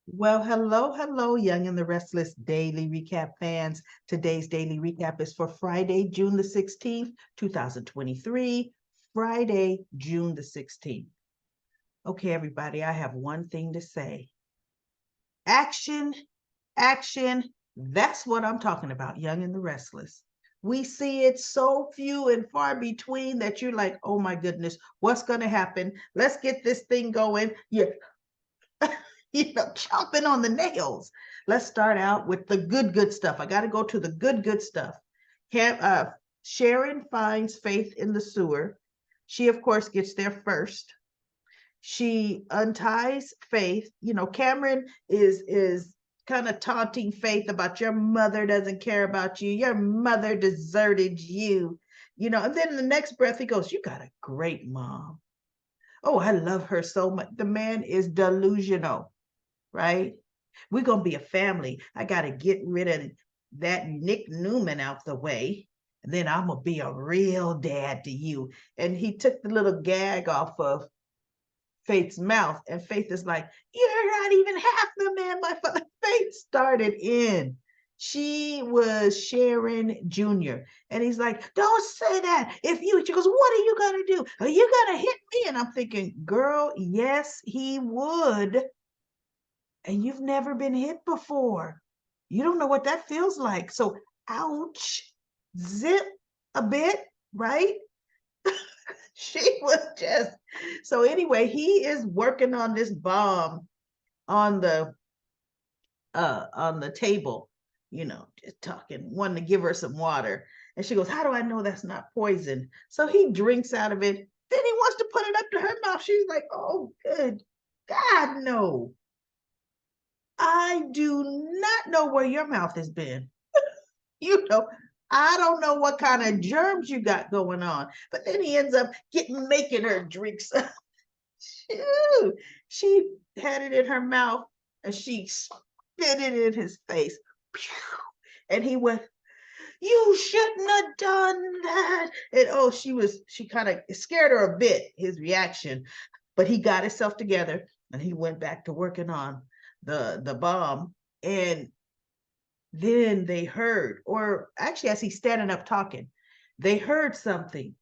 Well, hello, Young and the Restless Daily Recap fans. Today's daily recap is for Friday, June the 16th, 2023. Friday, June the 16th. Okay, everybody, I have one thing to say. Action, action. That's what I'm talking about, Young and the Restless. We see it so few and far between that you're like, oh my goodness, what's going to happen? Let's get this thing going. Yeah, chomping on the nails. Let's start out with the good stuff. I got to go to the good stuff. Sharon finds Faith in the sewer. She, of course, gets there first. She unties Faith. Cameron is kind of taunting Faith about your mother doesn't care about you. Your mother deserted you. And then in the next breath, he goes, you got a great mom. Oh, I love her so much. The man is delusional, right? We're going to be a family. I got to get rid of that Nick Newman out the way. And then I'm going to be a real dad to you. And he took the little gag off of Faith's mouth. And Faith is like, you're not even half the man my father. Faith started in. She was Sharon Jr. And he's like, don't say that. She goes, what are you going to do? Are you going to hit me? And I'm thinking, girl, yes, he would, and you've never been hit before. You don't know what that feels like. So, ouch, zip a bit, right? She was just so anyway, he is working on this bomb on the table, just talking, wanting to give her some water. And she goes, how do I know that's not poison? So he drinks out of it. Then he wants to put it up to her mouth. She's like, oh, good God, no. I do not know where your mouth has been. You know, I don't know what kind of germs you got going on. But then he ends up making her drink some. She had it in her mouth and she spit it in his face. And he went, you shouldn't have done that. And oh, she kind of scared her a bit, his reaction. But he got himself together and he went back to working on the bomb. And then they heard, or actually as he's standing up talking, they heard something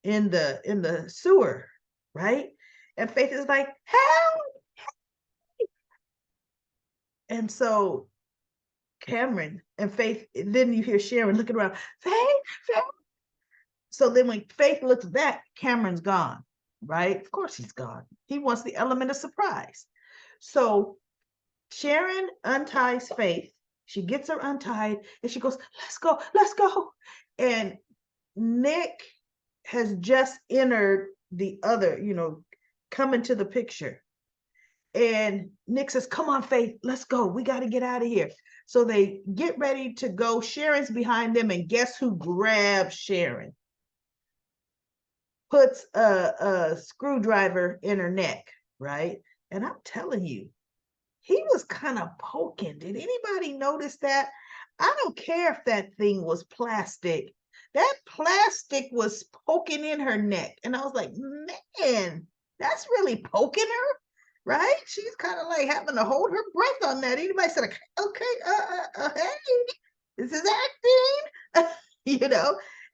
in the sewer, right? And Faith is like, help. And so Cameron and Faith, then you hear Sharon looking around, Faith. So then when Faith looks back, Cameron's gone, right? Of course he's gone. He wants the element of surprise. So Sharon unties Faith. She gets her untied and she goes, let's go, let's go. And Nick has just entered the other, come into the picture. And Nick says, come on, Faith, let's go. We got to get out of here. So they get ready to go. Sharon's behind them. And guess who grabs Sharon? Puts a screwdriver in her neck, right? And I'm telling you, he was kind of poking. Did anybody notice that? I don't care if that thing was plastic. That plastic was poking in her neck. And I was like, man, that's really poking her, right? She's kind of like having to hold her breath on that. Anybody said, okay, hey, this is acting,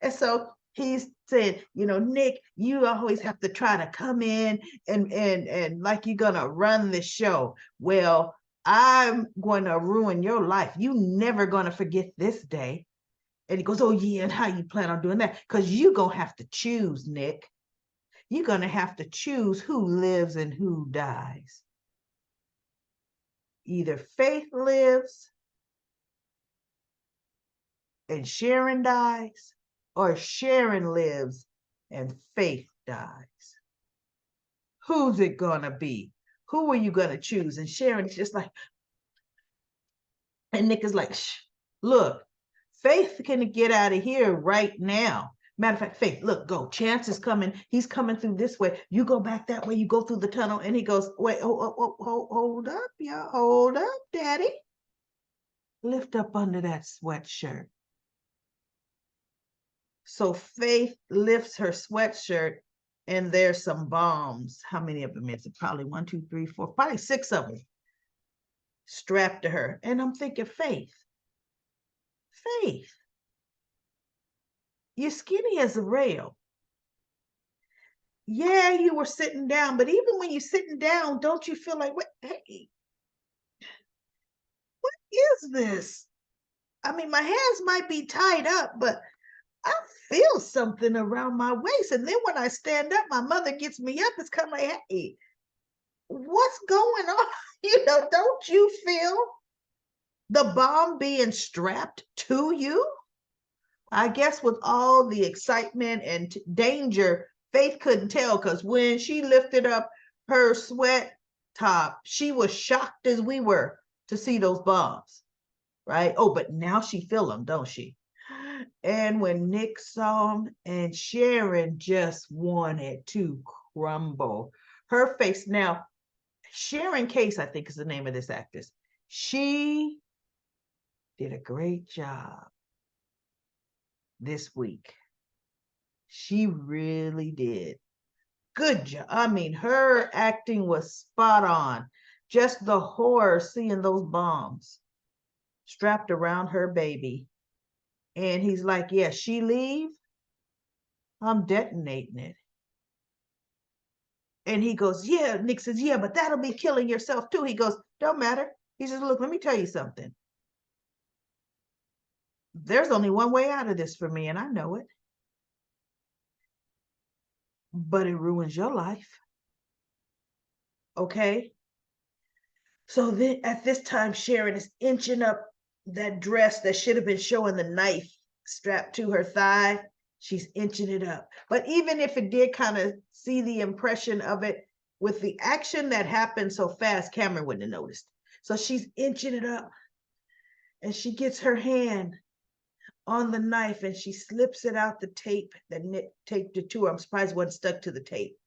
And so he's saying, Nick, you always have to try to come in and like you're gonna run the show. Well, I'm going to ruin your life. You never gonna forget this day. And he goes, oh yeah, and how you plan on doing that? Because you're gonna have to choose, Nick. You're gonna have to choose who lives and who dies. Either Faith lives and Sharon dies, or Sharon lives and Faith dies. Who's it gonna be? Who are you gonna choose? And Sharon's just like, and Nick is like, shh, look, Faith can get out of here right now. Matter of fact, Faith, look, go. Chance is coming. He's coming through this way. You go back that way. You go through the tunnel. And he goes, wait, hold up, yeah, hold up, Daddy. Lift up under that sweatshirt. So Faith lifts her sweatshirt and there's some bombs. How many of them is it? Probably one, two, three, four, probably six of them. strapped to her. And I'm thinking, Faith, you're skinny as a rail. Yeah, you were sitting down, but even when you're sitting down, don't you feel like, what, hey, what is this? I mean, my hands might be tied up, but I feel something around my waist. And then when I stand up, my mother gets me up. It's kind of like, hey, what's going on? Don't you feel the bomb being strapped to you? I guess with all the excitement and danger, Faith couldn't tell, because when she lifted up her sweat top, she was shocked as we were to see those bombs, right? Oh, but now she feel them, don't she? And when Nick saw him, and Sharon just wanted to crumble. Her face. Now, Sharon Case, I think is the name of this actress. She did a great job this week. She really did. Good job. I mean, her acting was spot on. Just the horror seeing those bombs strapped around her baby. And he's like, yeah, she leave, I'm detonating it. And he goes, yeah. Nick says, yeah, but that'll be killing yourself too. He goes, don't matter. He says, look, let me tell you something. There's only one way out of this for me, and I know it. But it ruins your life. Okay? So then at this time, Sharon is inching up that dress that should have been showing the knife strapped to her thigh. She's inching it up. But even if it did kind of see the impression of it, with the action that happened so fast, Cameron wouldn't have noticed. So she's inching it up, and she gets her hand on the knife, and she slips it out the tape that Nick taped it to her. I'm surprised it wasn't stuck to the tape.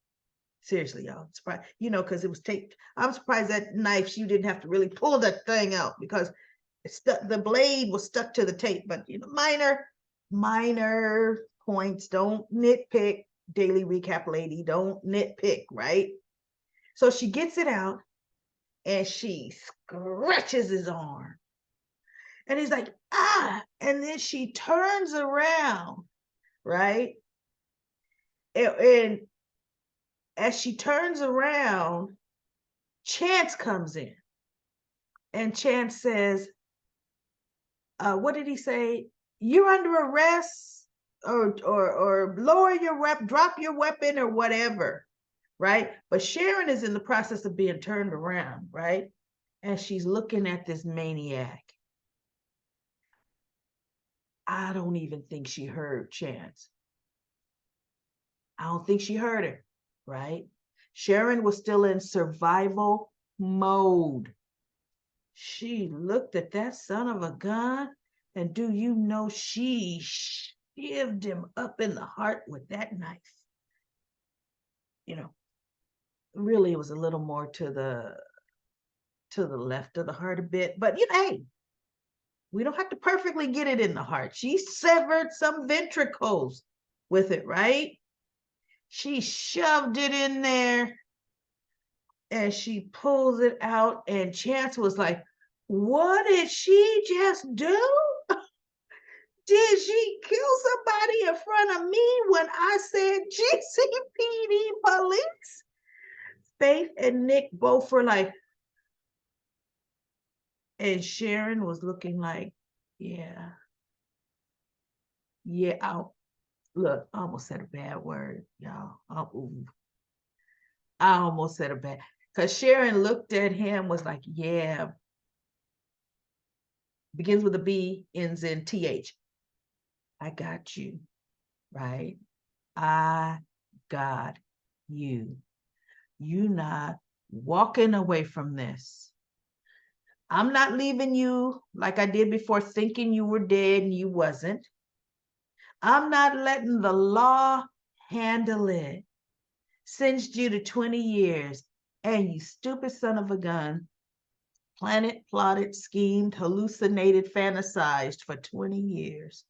Seriously, y'all. I'm surprised, because it was taped. I'm surprised that knife, you didn't have to really pull that thing out, because the blade was stuck to the tape. But minor points. Don't nitpick, daily recap lady. Don't nitpick, right? So she gets it out, and she scratches his arm. And he's like, ah. And then she turns around, right? And as she turns around, Chance comes in. And Chance says, what did he say? You're under arrest, or lower your drop your weapon, or whatever, right? But Sharon is in the process of being turned around, right? And she's looking at this maniac. I don't even think she heard Chance. I don't think she heard her, right? Sharon was still in survival mode. She looked at that son of a gun, and do you know she shivved him up in the heart with that knife. Really, it was a little more to the left of the heart a bit, but hey, we don't have to perfectly get it in the heart. She severed some ventricles with it, right? She shoved it in there, and she pulls it out, and Chance was like, what did she just do? Did she kill somebody in front of me when I said GCPD police? Faith and Nick both were like, and Sharon was looking like, yeah. Look, I almost said a bad word, y'all. I almost said a bad, because Sharon looked at him, was like, yeah. Begins with a B, ends in TH. I got you, right? I got you. You not walking away from this. I'm not leaving you like I did before, thinking you were dead and you wasn't. I'm not letting the law handle it. Sentenced you to 20 years, and you stupid son of a gun, planned, plotted, schemed, hallucinated, fantasized for 20 years,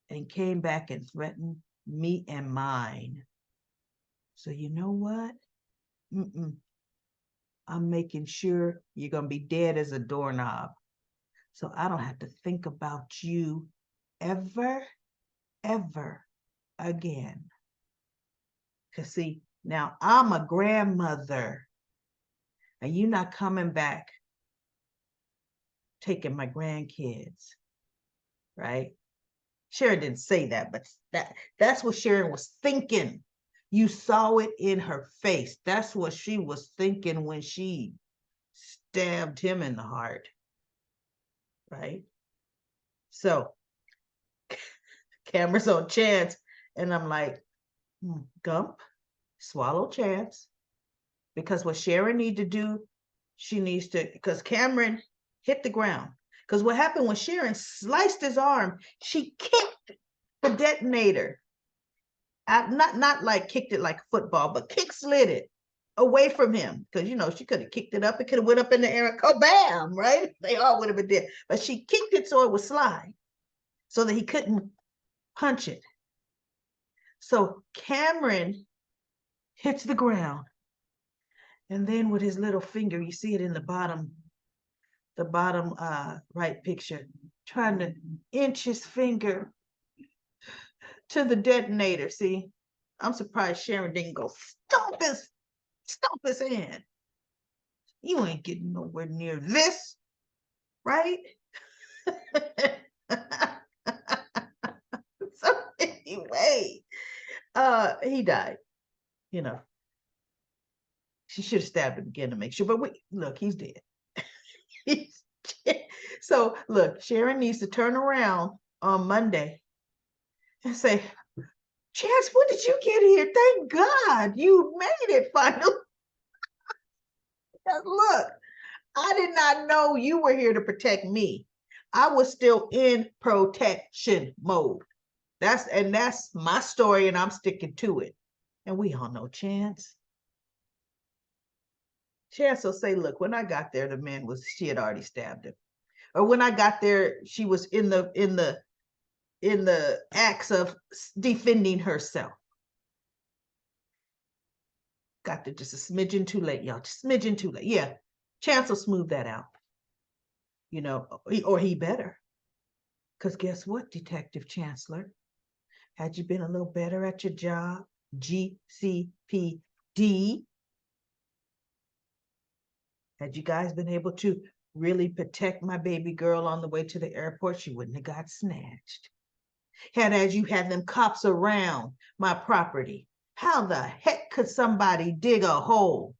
and came back and threatened me and mine. So you know what? I'm making sure you're going to be dead as a doorknob. So I don't have to think about you ever, ever again. Because see, now I'm a grandmother and you're not coming back taking my grandkids, right? Sharon didn't say that, but that's what Sharon was thinking. You saw it in her face. That's what she was thinking when she stabbed him in the heart, right? So camera's on Chance, and I'm like, Gump, swallow Chance, because what Sharon need to do, she needs to, because Cameron hit the ground. Because what happened when Sharon sliced his arm, she kicked the detonator. Not like kicked it like football, but kick slid it away from him. Because she could have kicked it up. It could have went up in the air and bam, right? They all would have been dead. But she kicked it so it would slide, so that he couldn't punch it. So Cameron hits the ground, and then with his little finger, you see it in the bottom right picture, trying to inch his finger to the detonator. See, I'm surprised Sharon didn't go stomp his hand. You ain't getting nowhere near this, right? So anyway, he died. She should have stabbed him again to make sure, but look, he's dead. He's dead. So look, Sharon needs to turn around on Monday and say, Chance, when did you get here? Thank God you made it finally. Look, I did not know you were here to protect me. I was still in protection mode. That's my story, and I'm sticking to it. And we all know Chance. Chance will say, look, when I got there, she had already stabbed him. Or when I got there, she was in the acts of defending herself. Got there just a smidgen too late, y'all. Just a smidgen too late. Yeah. Chance will smooth that out. Or he better. Because guess what, Detective Chancellor? Had you been a little better at your job, GCPD, had you guys been able to really protect my baby girl on the way to the airport, she wouldn't have got snatched. As you had them cops around my property, how the heck could somebody dig a hole?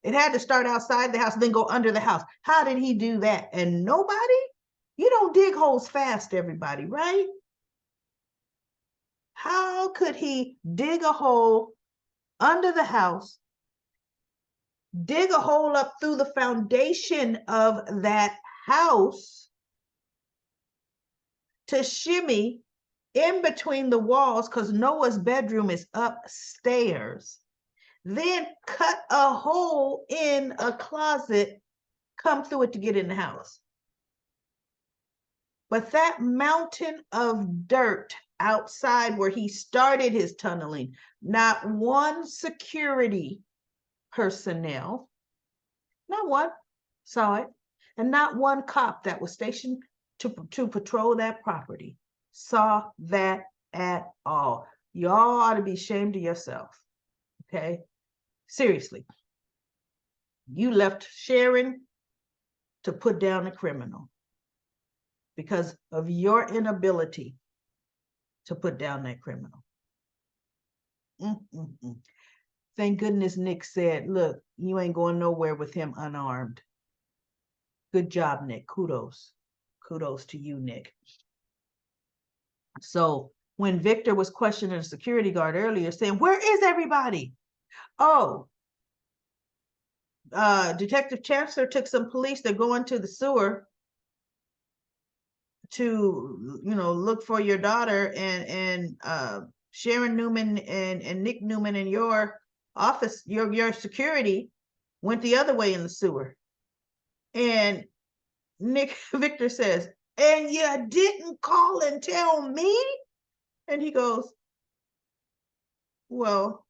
It had to start outside the house, then go under the house. How did he do that? And nobody? You don't dig holes fast, everybody, right? How could he dig a hole under the house, dig a hole up through the foundation of that house to shimmy in between the walls, because Noah's bedroom is upstairs, then cut a hole in a closet, come through it to get in the house? But that mountain of dirt outside where he started his tunneling, not one security personnel, not one, saw it, and not one cop that was stationed to patrol that property saw that at all. Y'all ought to be ashamed of yourself, okay? Seriously. You left Sharon to put down a criminal because of your inability to put down that criminal. Thank goodness Nick said, look, you ain't going nowhere with him unarmed. Good job, Nick. Kudos. Kudos to you, Nick. So when Victor was questioning a security guard earlier, saying, where is everybody? Oh, Detective Chancellor took some police. They're going to the sewer to, look for your daughter, and Sharon Newman and Nick Newman in your office, your security went the other way in the sewer. And Victor says, and you didn't call and tell me? And he goes, well,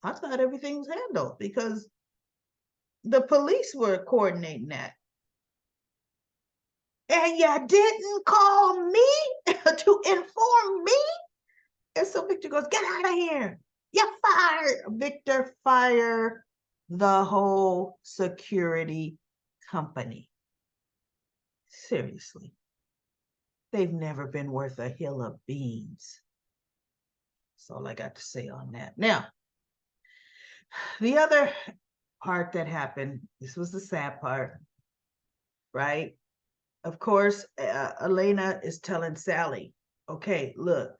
I thought everything was handled because the police were coordinating that. And you didn't call me to inform me? And so Victor goes, get out of here. You're fired. Victor fired the whole security company. Seriously. They've never been worth a hill of beans. That's all I got to say on that. Now, the other part that happened, this was the sad part, right? Of course, Elena is telling Sally, okay, look,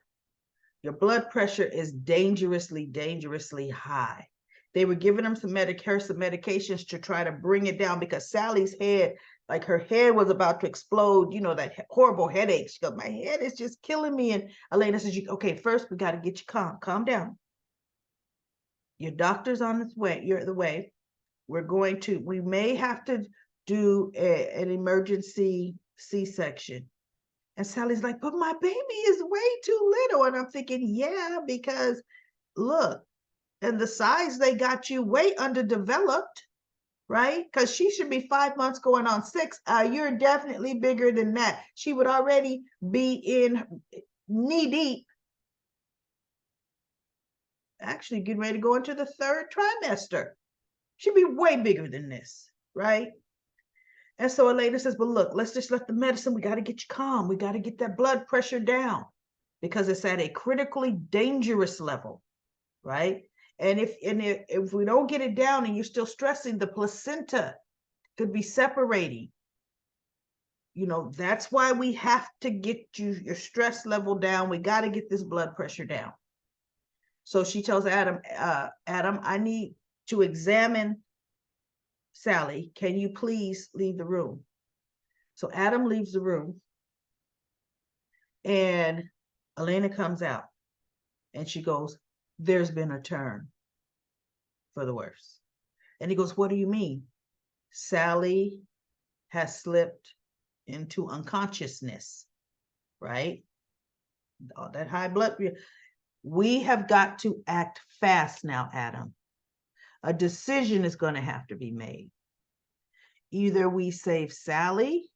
your blood pressure is dangerously, dangerously high. They were giving him some medications to try to bring it down because Sally's head, like her head was about to explode, you know, that horrible headache. She goes, my head is just killing me. And Elena says, okay, first we got to get you calm down. Your doctor's on its way. You're the way. We may have to do an emergency C-section. And Sally's like, but my baby is way too little. And I'm thinking, yeah, because look, and the size they got you way underdeveloped, right? Because she should be 5 months going on 6. You're definitely bigger than that. She would already be in knee deep, actually getting ready to go into the 3rd trimester. She'd be way bigger than this, right? And so Elena says, but look, let's just let the medicine, we got to get you calm. We got to get that blood pressure down because it's at a critically dangerous level, right? And if we don't get it down and you're still stressing, the placenta could be separating. You know, that's why we have to get your stress level down. We got to get this blood pressure down. So she tells Adam, Adam, I need to examine Sally. Can you please leave the room? So Adam leaves the room and Elena comes out and she goes, there's been a turn for the worse. And he goes, what do you mean? Sally has slipped into unconsciousness, right? All that high blood. We have got to act fast now, Adam. A decision is going to have to be made. Either we save Sally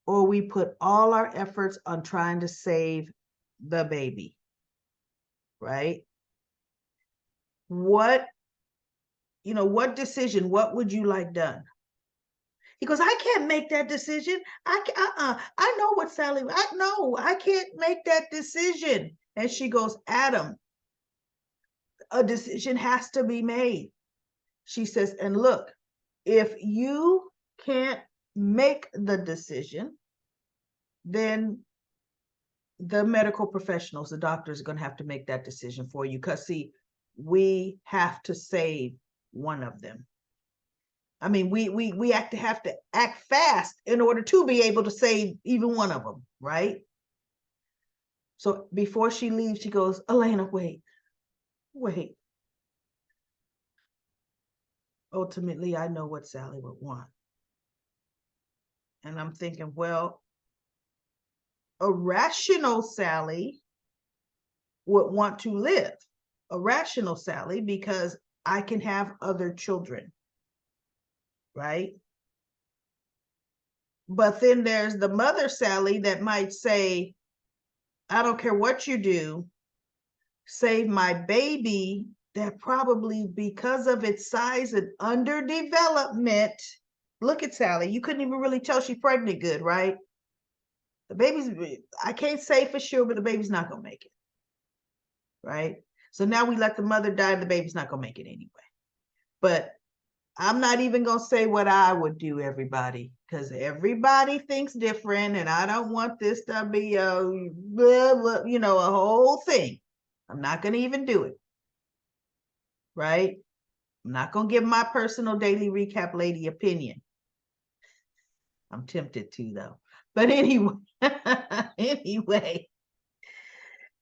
or we put all our efforts on trying to save the baby, right? What decision, what would you like done? He goes, I can't make that decision. I know what Sally, I can't make that decision. And she goes, Adam, a decision has to be made. She says, and look, if you can't make the decision, then the medical professionals, the doctors are going to have to make that decision for you. Because see, we have to save one of them. I mean, we have to act fast in order to be able to save even one of them, right? So before she leaves, she goes, Elena, wait. Ultimately, I know what Sally would want. And I'm thinking, well, a rational Sally would want to live. A rational Sally, because I can have other children, right? But then there's the mother Sally that might say, I don't care what you do, save my baby, that probably because of its size and underdevelopment, look at Sally, you couldn't even really tell she's pregnant good, right? The baby's, I can't say for sure, but the baby's not going to make it, right? So now we let the mother die and the baby's not going to make it anyway. But I'm not even going to say what I would do, everybody, because everybody thinks different, and I don't want this to be a whole thing. I'm not going to even do it, right? I'm not going to give my personal daily recap lady opinion. I'm tempted to, though. But anyway,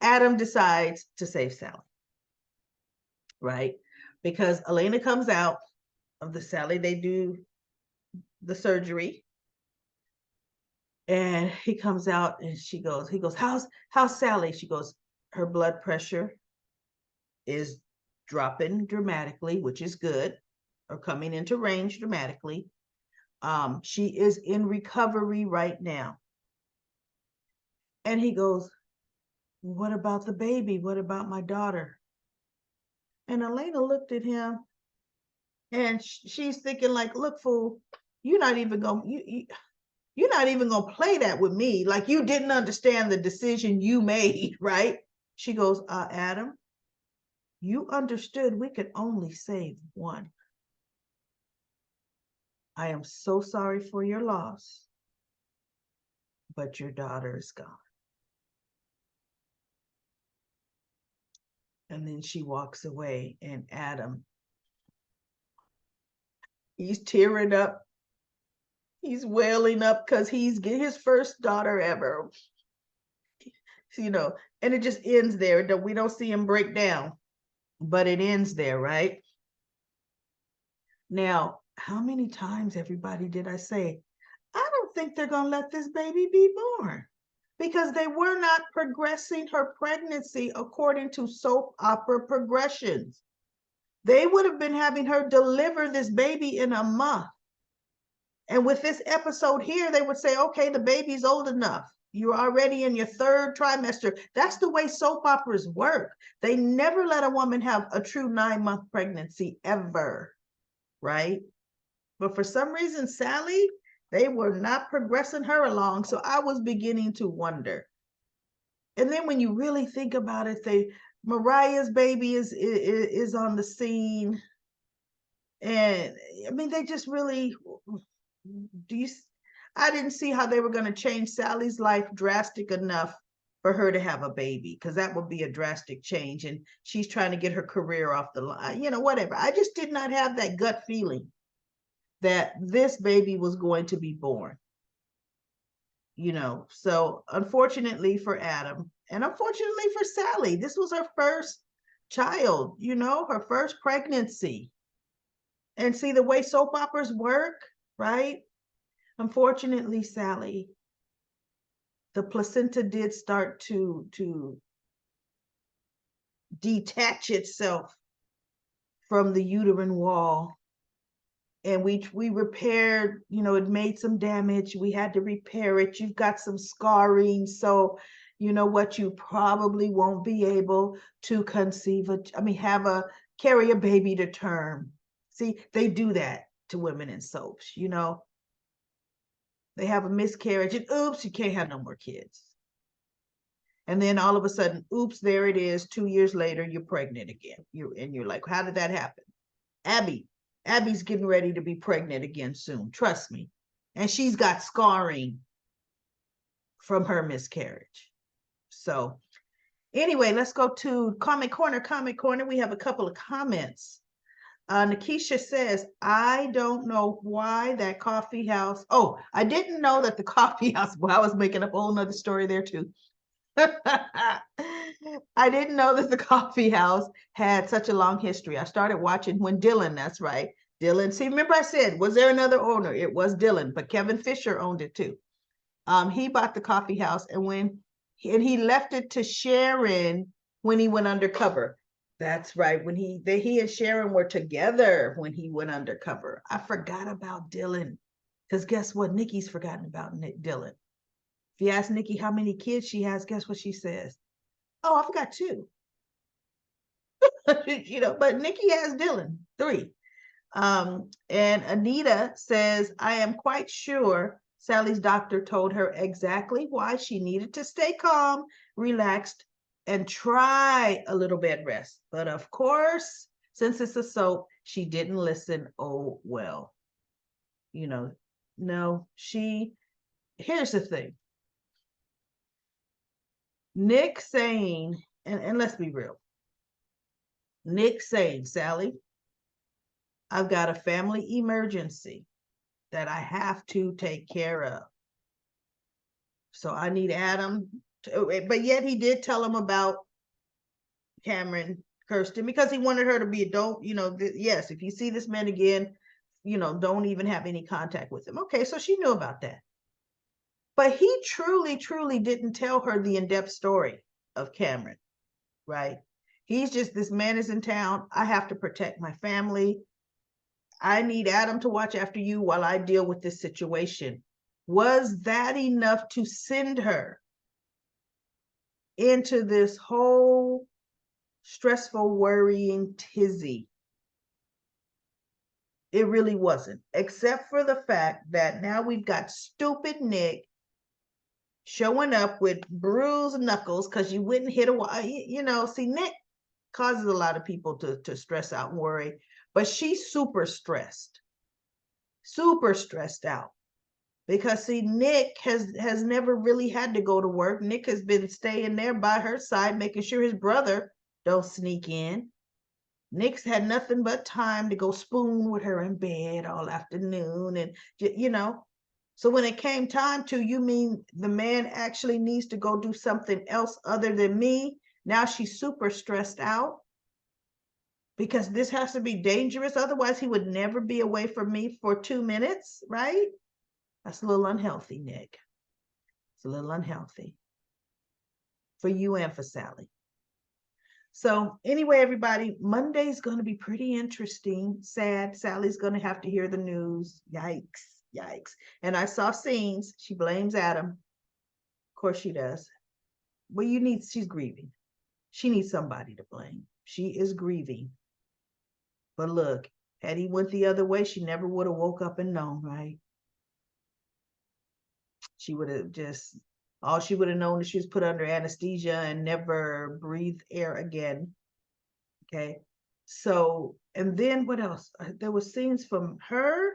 Adam decides to save Sally, right? Because Elena comes out of the Sally, they do the surgery. And he comes out and he goes, how's Sally? She goes, her blood pressure is dropping dramatically, which is good, or coming into range dramatically. She is in recovery right now. And he goes, what about the baby? What about my daughter? And Elena looked at him, and she's thinking like, look, fool, you're not even gonna you're not even gonna play that with me. Like, you didn't understand the decision you made, right? She goes, Adam, you understood we could only save one. I am so sorry for your loss, but your daughter is gone. And then she walks away, and Adam, he's tearing up. He's wailing up because he's getting his first daughter ever, and it just ends there. We don't see him break down, but it ends there, right? Now, how many times, everybody, did I say, I don't think they're going to let this baby be born, because they were not progressing her pregnancy according to soap opera progressions. They would have been having her deliver this baby in a month. And with this episode here, they would say, okay, the baby's old enough. You're already in your third trimester. That's the way soap operas work. They never let a woman have a true 9-month pregnancy ever, right? But for some reason, Sally, they were not progressing her along. So I was beginning to wonder. And then when you really think about it, Mariah's baby is on the scene. And I mean, they just really, I didn't see how they were going to change Sally's life drastic enough for her to have a baby, because that would be a drastic change. And she's trying to get her career off the line, whatever. I just did not have that gut feeling that this baby was going to be born. So unfortunately for Adam, and unfortunately for Sally, this was her first child, her first pregnancy. And see the way soap operas work, right? Unfortunately, Sally, the placenta did start to detach itself from the uterine wall. And we repaired, it made some damage. We had to repair it. You've got some scarring. So, you know what, you probably won't be able to carry a baby to term. See, they do that to women in soaps, They have a miscarriage and oops, you can't have no more kids. And then all of a sudden, oops, there it is. 2 years later, you're pregnant again. You're like, how did that happen? Abby's getting ready to be pregnant again soon. Trust me. And she's got scarring from her miscarriage. So anyway, let's go to Comment Corner. Comment Corner, we have a couple of comments. Nikisha says, I don't know why that coffee house. Oh, I didn't know that the coffee house. Well, I was making up a whole nother story there too. I didn't know that the coffee house had such a long history. I started watching when Dylan, that's right. Dylan, see, remember I said, was there another owner? It was Dylan, but Kevin Fisher owned it too. He bought the coffee house, and he left it to Sharon when he went undercover. That's right. When he and Sharon were together when he went undercover. I forgot about Dylan, because guess what? Nikki's forgotten about Dylan. If you ask Nikki how many kids she has, guess what she says? Oh, I forgot 2. But Nikki has Dylan, 3. And Anita says, I am quite sure Sally's doctor told her exactly why she needed to stay calm, relaxed, and try a little bed rest. But of course, since it's a soap, she didn't listen. Oh, well, no, here's the thing. Nick saying, and let's be real, Nick saying, Sally, I've got a family emergency that I have to take care of. So I need Adam but yet he did tell him about Cameron Kirsten, because he wanted her to be yes, if you see this man again, don't even have any contact with him. Okay, so she knew about that. But he truly, truly didn't tell her the in-depth story of Cameron, right? He's just, this man is in town. I have to protect my family. I need Adam to watch after you while I deal with this situation. Was that enough to send her into this whole stressful, worrying tizzy? It really wasn't, except for the fact that now we've got stupid Nick showing up with bruised knuckles because you wouldn't hit a wall. See, Nick causes a lot of people to stress out and worry, but she's super stressed out. Because see, Nick has never really had to go to work. Nick has been staying there by her side, making sure his brother don't sneak in. Nick's had nothing but time to go spoon with her in bed all afternoon, and So when it came time to, you mean the man actually needs to go do something else other than me? Now she's super stressed out because this has to be dangerous. Otherwise, he would never be away from me for 2 minutes, right? That's a little unhealthy, Nick. It's a little unhealthy for you and for Sally. So anyway, everybody, Monday's going to be pretty interesting. Sad. Sally's going to have to hear the news. Yikes, yikes. And I saw scenes. She blames Adam. Of course she does. Well, she's grieving. She needs somebody to blame. She is grieving. But look, had he went the other way, she never would have woke up and known, right? She would have all she would have known is she was put under anesthesia and never breathed air again. Okay. So, and then what else? There were scenes from her,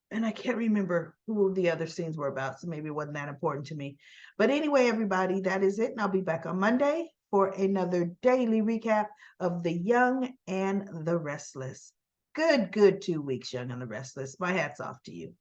and I can't remember who the other scenes were about, so maybe it wasn't that important to me. But anyway, everybody, that is it. And I'll be back on Monday for another daily recap of The Young and the Restless. Good 2 weeks, Young and the Restless. My hat's off to you.